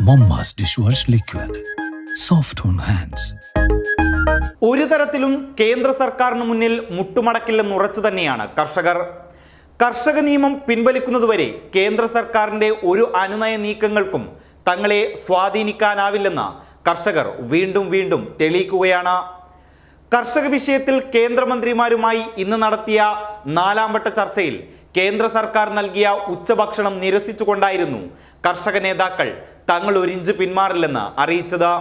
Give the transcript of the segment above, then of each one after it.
Momma's dishwash liquid. Soft on hands. ഒരു തരത്തിലും കേന്ദ്ര സർക്കാരിന് മുന്നിൽ മുട്ടുമടക്കില്ലെന്ന് ഉറച്ചു തന്നെയാണ് കർഷകർ. കർഷക നിയമം പിൻവലിക്കുന്നതുവരെ കേന്ദ്ര സർക്കാരിന്റെ ഒരു അനുനയ നീക്കങ്ങൾക്കും തങ്ങളെ സ്വാധീനിക്കാനാവില്ലെന്ന് കർഷകർ വീണ്ടും വീണ്ടും തെളിയിക്കുകയാണ്. കർഷക വിഷയത്തിൽ കേന്ദ്രമന്ത്രിമാരുമായി ഇന്ന് നടത്തിയ 4ാം വട്ട ചർച്ചയിൽ കേന്ദ്ര സർക്കാർ നൽകിയ ഉച്ചഭക്ഷണം നിരസിച്ചുകൊണ്ടായിരുന്നു കർഷക നേതാക്കൾ തങ്ങൾ ഒരിഞ്ച് പിന്മാറില്ലെന്ന് അറിയിച്ചത്.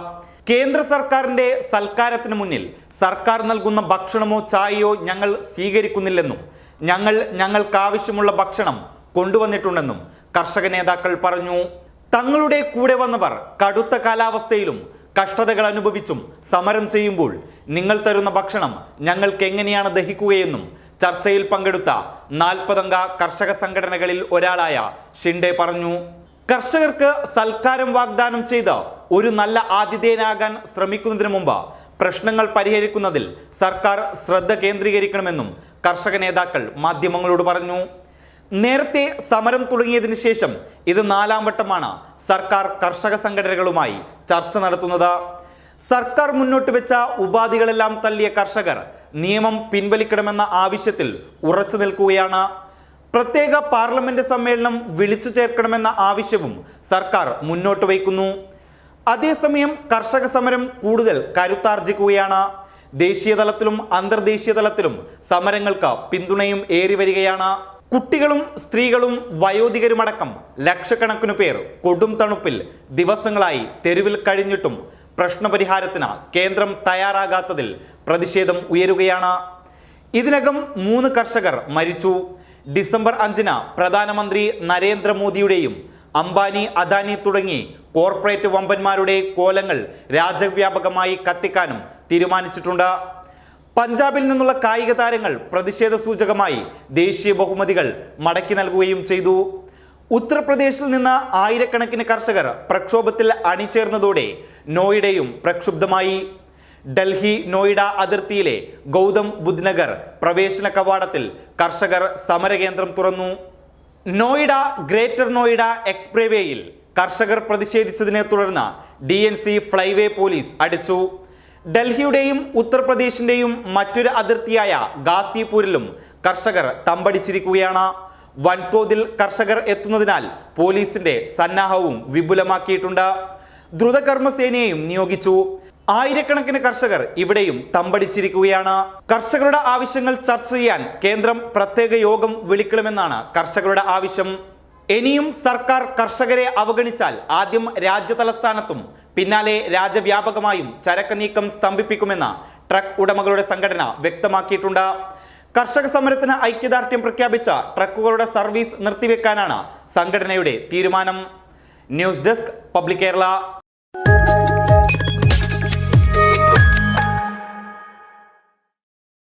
കേന്ദ്ര സർക്കാരിന്റെ സൽക്കാരത്തിന് മുന്നിൽ സർക്കാർ നൽകുന്ന ഭക്ഷണമോ ചായയോ ഞങ്ങൾ സ്വീകരിക്കുന്നില്ലെന്നും ഞങ്ങൾക്കാവശ്യമുള്ള ഭക്ഷണം കൊണ്ടുവന്നിട്ടുണ്ടെന്നും കർഷക നേതാക്കൾ പറഞ്ഞു. തങ്ങളുടെ കൂടെ വന്നവർ കടുത്ത കാലാവസ്ഥയിലും കഷ്ടതകൾ അനുഭവിച്ചും സമരം ചെയ്യുമ്പോൾ നിങ്ങൾ തരുന്ന ഭക്ഷണം ഞങ്ങൾക്ക് എങ്ങനെയാണ് ദഹിക്കുകയെന്നും ചർച്ചയിൽ പങ്കെടുത്ത 40 അംഗ കർഷക സംഘടനകളിൽ ഒരാളായ ഷിൻഡെ പറഞ്ഞു. കർഷകർക്ക് സൽക്കാരം വാഗ്ദാനം ചെയ്ത് ഒരു നല്ല ആതിഥേയനാകാൻ ശ്രമിക്കുന്നതിന് മുമ്പ് പ്രശ്നങ്ങൾ പരിഹരിക്കുന്നതിൽ സർക്കാർ ശ്രദ്ധ കേന്ദ്രീകരിക്കണമെന്നും കർഷക നേതാക്കൾ മാധ്യമങ്ങളോട് പറഞ്ഞു. നേരത്തെ സമരം തുടങ്ങിയതിനു ശേഷം ഇത് 4ാം വട്ടമാണ് സർക്കാർ കർഷക സംഘടനകളുമായി ചർച്ച നടത്തുന്നത്. സർക്കാർ മുന്നോട്ട് വെച്ച ഉപാധികളെല്ലാം തള്ളിയ കർഷകർ നിയമം പിൻവലിക്കണമെന്ന ആവശ്യത്തിൽ ഉറച്ചു നിൽക്കുകയാണ്. പ്രത്യേക പാർലമെന്റ് സമ്മേളനം വിളിച്ചു ചേർക്കണമെന്ന ആവശ്യവും സർക്കാർ മുന്നോട്ട് വയ്ക്കുന്നു. അതേസമയം കർഷക സമരം കൂടുതൽ കരുത്താർജിക്കുകയാണ്. ദേശീയ തലത്തിലും അന്തർദേശീയ തലത്തിലും സമരങ്ങൾക്ക് പിന്തുണയും ഏറി വരികയാണ്. കുട്ടികളും സ്ത്രീകളും വയോധികരുമടക്കം ലക്ഷക്കണക്കിന് പേർ കൊടും തണുപ്പിൽ ദിവസങ്ങളായി തെരുവിൽ കഴിഞ്ഞിട്ടും പ്രശ്നപരിഹാരത്തിന് കേന്ദ്രം തയ്യാറാകാത്തതിൽ പ്രതിഷേധം ഉയരുകയാണ്. ഇതിനകം 3 കർഷകർ മരിച്ചു. ഡിസംബർ 5-ന് പ്രധാനമന്ത്രി നരേന്ദ്രമോദിയുടെയും അംബാനി അദാനി തുടങ്ങി കോർപ്പറേറ്റ് വമ്പന്മാരുടെ കോലങ്ങൾ രാജ്യവ്യാപകമായി കത്തിക്കാനും തീരുമാനിച്ചിട്ടുണ്ട്. പഞ്ചാബിൽ നിന്നുള്ള കായിക താരങ്ങൾ പ്രതിഷേധ സൂചകമായി ദേശീയ ബഹുമതികൾ മടക്കി നൽകുകയും ചെയ്തു. ഉത്തർപ്രദേശിൽ നിന്ന് ആയിരക്കണക്കിന് കർഷകർ പ്രക്ഷോഭത്തിൽ അണിചേർന്നതോടെ നോയിഡയും പ്രക്ഷുബ്ധമായി. ഡൽഹി നോയിഡ അതിർത്തിയിലെ ഗൗതം ബുദ്ധ് നഗർ പ്രവേശന കവാടത്തിൽ കർഷകർ സമരകേന്ദ്രം തുറന്നു. നോയിഡ ഗ്രേറ്റർ നോയിഡ എക്സ്പ്രേവേയിൽ കർഷകർ പ്രതിഷേധിച്ചതിനെ തുടർന്ന് DNC ഫ്ലൈവേ പോലീസ് അടിച്ചു. ഡൽഹിയുടെയും ഉത്തർപ്രദേശിന്റെയും മറ്റൊരു അതിർത്തിയായ ഗാസിപൂരിലും കർഷകർ തമ്പടിച്ചിരിക്കുകയാണ്. വൻതോതിൽ കർഷകർ എത്തുന്നതിനാൽ പോലീസിന്റെ സന്നാഹവും വിപുലമാക്കിയിട്ടുണ്ട്. ദ്രുതകർമ്മസേനയെയും നിയോഗിച്ചു. ആയിരക്കണക്കിന് കർഷകർ ഇവിടെയും തമ്പടിച്ചിരിക്കുകയാണ്. കർഷകരുടെ ആവശ്യങ്ങൾ ചർച്ച ചെയ്യാൻ കേന്ദ്രം പ്രത്യേക യോഗം വിളിക്കണമെന്നാണ് കർഷകരുടെ ആവശ്യം. ഇനിയും സർക്കാർ കർഷകരെ അവഗണിച്ചാൽ ആദ്യം രാജ്യതലസ്ഥാനത്തും പിന്നാലെ രാജ്യവ്യാപകമായും ചരക്ക് നീക്കം സ്തംഭിപ്പിക്കുമെന്ന് ട്രക്ക് ഉടമകളുടെ സംഘടന വ്യക്തമാക്കിയിട്ടുണ്ട്. കർഷക സമരത്തിന് ഐക്യദാർഢ്യം പ്രഖ്യാപിച്ച ട്രക്കുകളുടെ സർവീസ് നിർത്തിവെക്കാനാണ് സംഘടനയുടെ തീരുമാനം. News desk public Kerala.